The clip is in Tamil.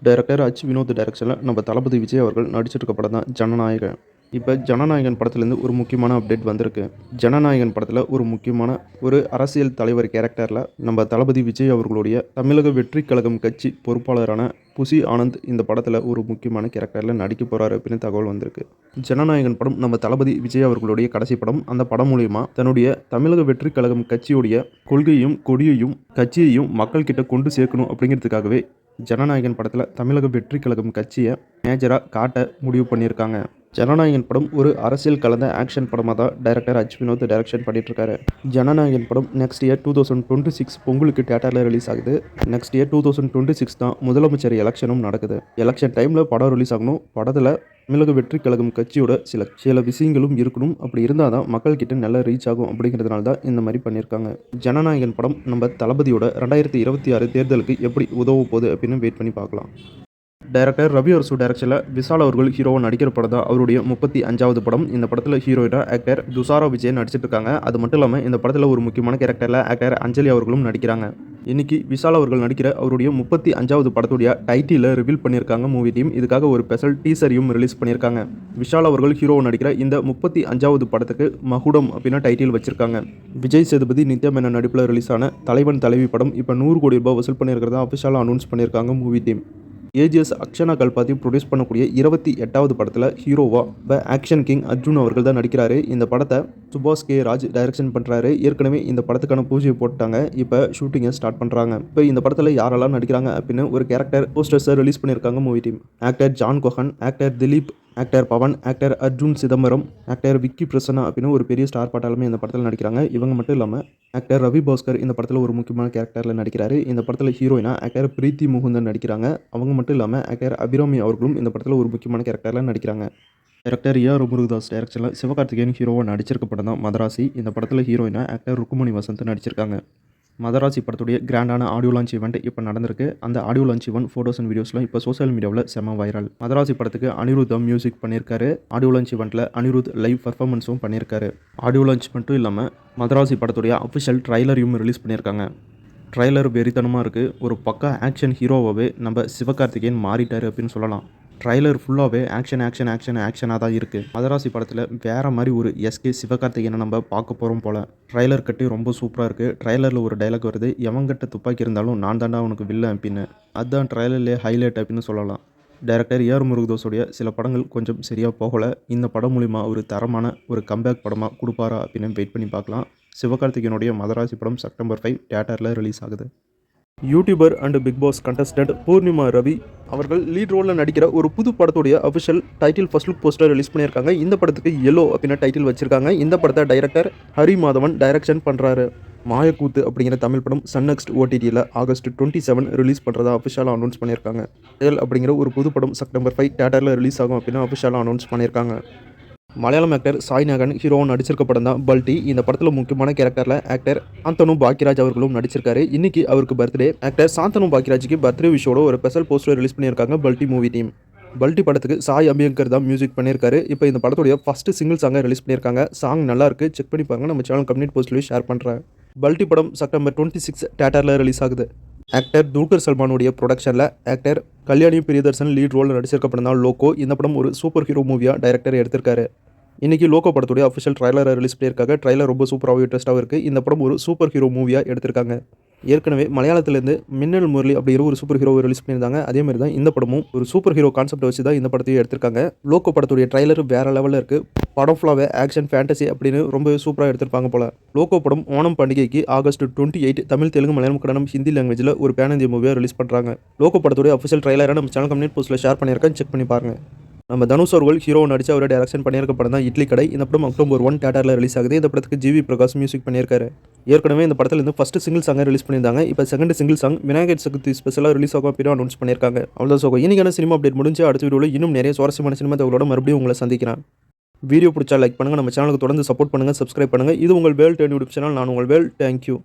டைரக்டர் வினோத் டைரக்ஷனில் நம்ம தளபதி விஜய் அவர்கள் நடிச்சிட்டு இருக்க படம் தான் ஜனநாயகன். இப்போ ஜனநாயகன் படத்துலேருந்து ஒரு முக்கியமான அப்டேட் வந்திருக்கு. ஜனநாயகன் படத்தில் ஒரு முக்கியமான ஒரு அரசியல் தலைவர் கேரக்டரில் நம்ம தளபதி விஜய் அவர்களுடைய தமிழக வெற்றி கழகம் கட்சி பொறுப்பாளரான புசி ஆனந்த் இந்த படத்தில் ஒரு முக்கியமான கேரக்டரில் நடிக்க போகிறாரு அப்படின்னு தகவல் வந்திருக்கு. ஜனநாயகன் படம் நம்ம தளபதி விஜய் அவர்களுடைய கடைசி படம். அந்த படம் மூலிமா தன்னுடைய தமிழக வெற்றி கழகம் கட்சியுடைய கொள்கையும் கொடியையும் கட்சியையும் மக்கள்கிட்ட கொண்டு சேர்க்கணும் அப்படிங்கிறதுக்காகவே ஜனநாயகன் படத்தில் தமிழக வெற்றி கழகம் கட்சியை மேஜராக காட்ட முடிவு பண்ணியிருக்காங்க. ஜனநாயகன் படம் ஒரு அரசியல் கலந்த ஆக்ஷன் படமாக தான் டைரக்டர் வினோத் டைரக்ஷன் பண்ணிட்டுருக்காரு. ஜனநாயகன் படம் நெக்ஸ்ட் இயர் 2026 பொங்கலுக்கு தியேட்டரில் ரிலீஸ் ஆகுது. நெக்ஸ்ட் இயர் 2026 தான் முதலமைச்சர் எலெக்ஷனும் நடக்குது. எலெக்ஷன் டைமில் படம் ரிலீஸ் ஆகணும். படத்தில் தமிழக வெற்றி கழகம் கட்சியோட சில விஷயங்களும் இருக்கணும். அப்படி இருந்தால் தான் மக்கள்கிட்ட நல்லா ரீச் ஆகும். அப்படிங்கிறதுனால தான் இந்த மாதிரி பண்ணியிருக்காங்க. ஜனநாயகன் படம் நம்ம தளபதியோட 2026 தேர்தலுக்கு எப்படி உதவ போகுது அப்படின்னு வெயிட் பண்ணி பார்க்கலாம். டைரக்டர் ரவி அரசு டைரக்ஷனில் விஷால் அவர்கள் ஹீரோவாக நடிக்கிற படம் தான் அவருடைய 35வது படம். இந்த படத்தில் ஹீரோயினாக ஆக்டர் துஷாரா விஜய் நடிச்சிட்டு இருக்காங்க. அது மட்டும் இல்லாமல் இந்த படத்தில் ஒரு முக்கியமான கேரக்டரில் ஆக்டர் அஞ்சலி அவர்களும் நடிக்கிறாங்க. இன்னைக்கு விஷால் அவர்கள் நடிக்கிற அவருடைய 35வது படத்துடைய டைட்டிலை ரிவீல் பண்ணியிருக்காங்க மூவி டீம். இதுக்காக ஒரு ஸ்பெஷல் டீசரையும் ரிலீஸ் பண்ணியிருக்காங்க. விஷால் அவர்கள் ஹீரோவாக நடிக்கிற இந்த 35வது படத்துக்கு மகுடம் அப்படின்னு டைட்டில் வச்சிருக்காங்க. விஜய் சேதுபதி நித்யா மேனன் நடிப்பில் ரிலீஸ் ஆன தலைவன் தலைவி படம் இப்போ 100 கோடி ரூபாய் வசூல் பண்ணியிருக்கிறதா அஃபிஷியலாக அனௌன்ஸ் பண்ணியிருக்காங்க movie team. AGS Akshana Kalpathi produce பண்ணக்கூடிய 28வது படத்தில் ஹீரோவாக ஆக்ஷன் கிங் அர்ஜுன் அவர்கள் தான் நடிக்கிறாரு. இந்த படத்தை சுபாஷ் கே ராஜ் டைரக்ஷன் பண்ணுறாரு. ஏற்கனவே இந்த படத்துக்கான பூஜையை போட்டாங்க. இப்போ ஷூட்டிங்கை ஸ்டார்ட் பண்ணுறாங்க. இப்போ இந்த படத்தில் யாரெல்லாம் நடிக்கிறாங்க அப்படின்னு ஒரு கேரக்டர் போஸ்டர்ஸை ரிலீஸ் பண்ணியிருக்காங்க movie team. Actor John Kokken, actor Dileep, actor Pavan, actor Arjun Chidambaram, actor Vicky Prasanna அப்படின்னு ஒரு பெரிய ஸ்டார் பாட்டாலுமே இந்த படத்தில் நடிக்கிறாங்க. இவங்க மட்டும் இல்லாமல் ஆக்டர் ரவி பாஸ்கர் இந்த படத்தில் ஒரு முக்கியமான கேரக்டரில் நடிக்கிறாரு. இந்த படத்தில் ஹீரோயினா ஆக்டர் பிரீத்தி முகுந்தன் நடிக்கிறாங்க. அவங்க மட்டும் இல்லாமல் ஆக்டர் அபிராமி அவர்களும் இந்த படத்தில் ஒரு முக்கியமான கேரக்டரில் நடிக்கிறாங்க. டைரக்டர் முருகதாஸ் டைரக்ஷனில் சிவகார்த்திகேயன் ஹீரோவாக நடிச்சிருக்க படம் தான் மதராசி. இந்த படத்தில் ஹீரோயினா ஆக்டர் ருக்குமணி வசந்த் நடிச்சிருக்காங்க. மதராசி படத்துடைய கிராண்டான ஆடியோ லான்ச் ஈவெண்ட் இப்போ நடந்திருக்கு. அந்த audio launch event photos and வீடியோஸ்லாம் இப்போ சோஷியல் மீடியாவில் செம வைரல். மதராசி படத்துக்கு அனிருத் மியூசிக் பண்ணியிருக்காரு. ஆடியோ லான்ச் ஈவெண்ட்டில் அனிருத் லைவ் பர்ஃபார்மன்ஸும் பண்ணியிருக்காரு. ஆடியோ லான்ச் மட்டும் இல்லாமல் மதராசி படத்துடைய அஃபிஷியல் ட்ரைலரையும் ரிலீஸ் பண்ணியிருக்காங்க. ட்ரைலர் வெறித்தனமாக இருக்குது. ஒரு பக்கா ஆக்ஷன் ஹீரோவாகவே நம்ம சிவகார்த்திகேயன் மாறிட்டார் அப்படின்னு சொல்லலாம். ட்ரைலர் ஃபுல்லாகவே ஆக்ஷனாக தான் இருக்குது. மதராசி படத்தில் வேறு மாதிரி ஒரு எஸ்கே சிவகார்த்திகேயனை நம்ம பார்க்க போகிறோம் போல். ட்ரைலர் கட்டி ரொம்ப சூப்பராக இருக்குது. ட்ரைலரில் ஒரு டைலாக் வருது, எவங்கிட்ட துப்பாக்கி இருந்தாலும் நான் தாண்டா உனக்கு வில்லை அப்படின்னு. அதுதான் ட்ரைலர்லேயே ஹைலைட் அப்படின்னு சொல்லலாம். டைரக்டர் முருகதாஸுடைய சில படங்கள் கொஞ்சம் சரியாக போகலை. இந்த படம் மூலிமா ஒரு தரமான ஒரு கம்பேக் படமாக கொடுப்பாரா அப்படின்னு வெயிட் பண்ணி பார்க்கலாம். சிவகார்த்திகேயனுடைய மதராசி படம் செப்டம்பர் 5 தியேட்டரில் ரிலீஸ் ஆகுது. YouTuber and Bigg Boss contestant Poornima Ravi அவர்கள் லீட் ரோலில் நடிக்கிற ஒரு புது படத்துடைய official title first look poster release பண்ணியிருக்காங்க. இந்த படத்துக்கு எல்லோ அப்படின்னு டைட்டில் வச்சிருக்காங்க. இந்த படத்தை டைரக்டர் ஹரி மாதவன் டைரக்ஷன் பண்ணுறாரு. மாயக்கூத்து அப்படிங்கிற தமிழ் படம் சன் நெக்ஸ்ட் ஓடிடியில் ஆகஸ்ட் 27 ரிலீஸ் பண்ணுறதா அஃபிஷியலாக அனௌன்ஸ் பண்ணியிருக்காங்க. அப்படிங்கிற ஒரு புது படம் செப்டம்பர் 5 தியேட்டரில் ரிலீஸ் ஆகும் அப்படின்னு அஃபிஷியலாக அனௌன்ஸ் பண்ணியிருக்காங்க. மலையாளம் ஆக்டர் சாய்நாகன் ஹீரோவும் நடிச்சிருக்க படம் தான் பல்டி. இந்த படத்தில் முக்கியமான கேரக்டரில் ஆக்டர் சாந்தனு பாக்கியராஜ் அவர்களும் நடிச்சிருக்காரு. இன்னைக்கு அவருக்கு பர்த்டே. ஆக்டர் சாந்தனு பாக்கியராஜுக்கு பர்த்டே விஷயோட ஒரு ஸ்பெஷல் போஸ்டர் ரிலீஸ் பண்ணியிருக்காங்க பல்டி மூவி டீம். பல்டி படத்துக்கு சாய் அபியங்கர் தான் மியூசிக் பண்ணியிருக்காரு. இப்போ இந்த படத்துடைய ஃபர்ஸ்ட் சிங்கிள் சாங்கை ரிலீஸ் பண்ணியிருக்காங்க. சாங் நல்லா இருக்கு, செக் பண்ணி பாருங்க. நம்ம சேனல் கம்யூனிட்டி போஸ்ட்லேயும் ஷேர் பண்ணுறேன். பல்டி படம் செப்டம்பர் 26 தியேட்டரில் ரிலீஸ் ஆகுது. ஆக்டர் துல்கர் சல்மானுடைய ப்ரொடக்ஷனில் ஆக்டர் கல்யாணி பிரியதர்சன் லீட் ரோலில் நடிச்சிருக்க படம் தான் லோகோ. இந்த படம் ஒரு சூப்பர் ஹீரோ மூவியாக டைரக்டர் எடுத்திருக்காரு. இன்றைக்கி லோகோ படத்துடைய அஃபிஷியல் ட்ரைலரை ரிலீஸ் பண்ணியிருக்காங்க. ட்ரைலர் ரொம்ப சூப்பராகவும் இன்ட்ரெஸ்ட்டாகவும் இருக்குது. இந்த படம் ஒரு சூப்பர் ஹீரோ மூவியாக எடுத்திருக்காங்க. ஏற்கனவே மலையாளத்திலேருந்து மின்னல் முரளி அப்படிங்கிற ஒரு சூப்பர் ஹீரோவை ரிலீஸ் பண்ணியிருந்தாங்க. அதேமாதிரி தான் இந்த படமும் ஒரு சூப்பர் ஹீரோ கான்செப்ட் வச்சு தான் இந்த படத்தையும் எடுத்திருக்காங்க. லோகோ படத்துடைய ட்ரைலர் வேறு லெவலில் இருக்குது. படம் ஃபுல்லாகவே ஆக்ஷன் ஃபேண்டசி அப்படின்னு ரொம்ப சூப்பராக எடுத்திருப்பாங்க போல். லோகோ படம் ஓணம் பண்டிகைக்கு ஆகஸ்ட் 28 தமிழ், தெலுங்கு, மலையாளம், கன்னடம், ஹிந்தி லாங்குவேஜில் ஒரு பேன் இந்தியா மூவியாக ரிலீஸ் பண்ணுறாங்க. லோகோ படத்துடைய அஃபிஷியல் ட்ரைலரை நம்ம சேனல் கம்யூனிட்டி போஸ்ட்டில் ஷேர் பண்ணியிருக்கேன், செக் பண்ணி பாருங்கள். நம்ம தனுஷ் அவர்கள் ஹீரோவை நடிச்சு அவரை டைரக்ஷன் பண்ணியிருக்க படம் தான் இட்லி கடை. இந்த படம் அக்டோபர் 1 தியேட்டரில் ரிலீஸ் ஆகுது. இந்த படத்துக்கு ஜிவி பிரகாஷ் மியூசிக் பண்ணியிருக்காரு. ஏற்கனவே இந்த படத்தில் ஃபர்ஸ்ட் சிங்கிள் சாங்கை ரிலீஸ் பண்ணியிருந்தாங்க. இப்போ second single song Vinayagar Chaturthi ஸ்பெஷலாக ரிலீஸ் ஆகும் அப்படின்னு அனௌன்ஸ் பண்ணியிருக்காங்க. அவ்வளோ சோகம். இன்னைக்கான சினிமா அப்டேட் முடிஞ்சு அடுத்த வீடியோவில் இன்னும் நிறைய சுவாரஸ்யமான சினிமா தகவலோட மறுபடியும் உங்களை சந்திக்கிறேன். வீடியோ பிடிச்சா லைக் பண்ணுங்கள், நம்ம சேனலுக்கு தொடர்ந்து சப்போர்ட் பண்ணுங்கள், சப்ஸ்கிரைப் பண்ணுங்கள். இது உங்கள் வேல் டென் யூடியூப் சேனல். நான் உங்கள் வேல். தேங்க்யூ.